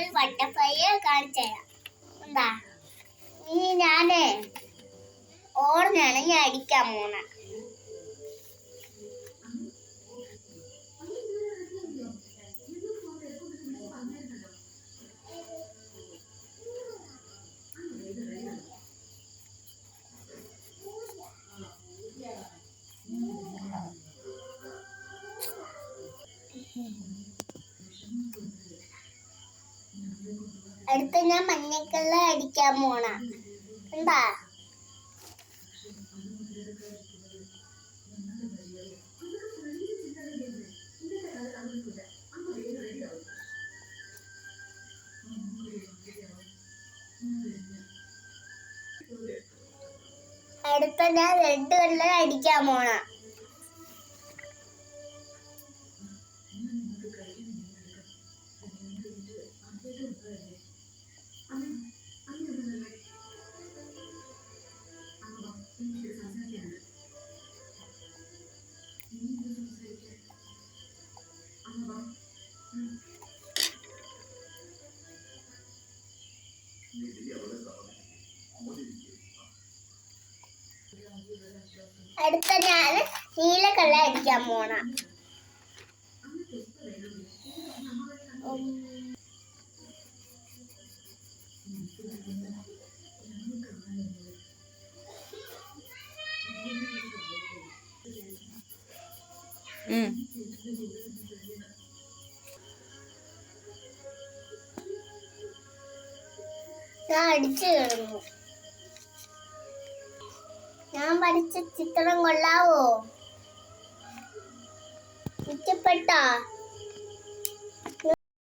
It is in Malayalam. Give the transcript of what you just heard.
ഒരു ബട്ടർഫ്ലൈ കാണിച്ചു തരാം. എന്താ ഇനി ഞാനേ ഓർമ്മയാണ് ഞാൻ അടിക്കാൻ പോണ. അടുത്ത ഞാൻ മഞ്ഞക്കള്ള അടിക്കാൻ പോണ. എന്താ അടുത്ത ഞാൻ റെഡ് കളർ അടിക്കാൻ പോണ. അടുത്ത ഞാൻ നീല കളർ അടിക്കാൻ പോണ. ഞാൻ അടിച്ചു കിടന്നു. ഞാൻ വരച്ച ചിത്രം കൊള്ളാവോ? ഇഷ്ടപ്പെട്ടോ?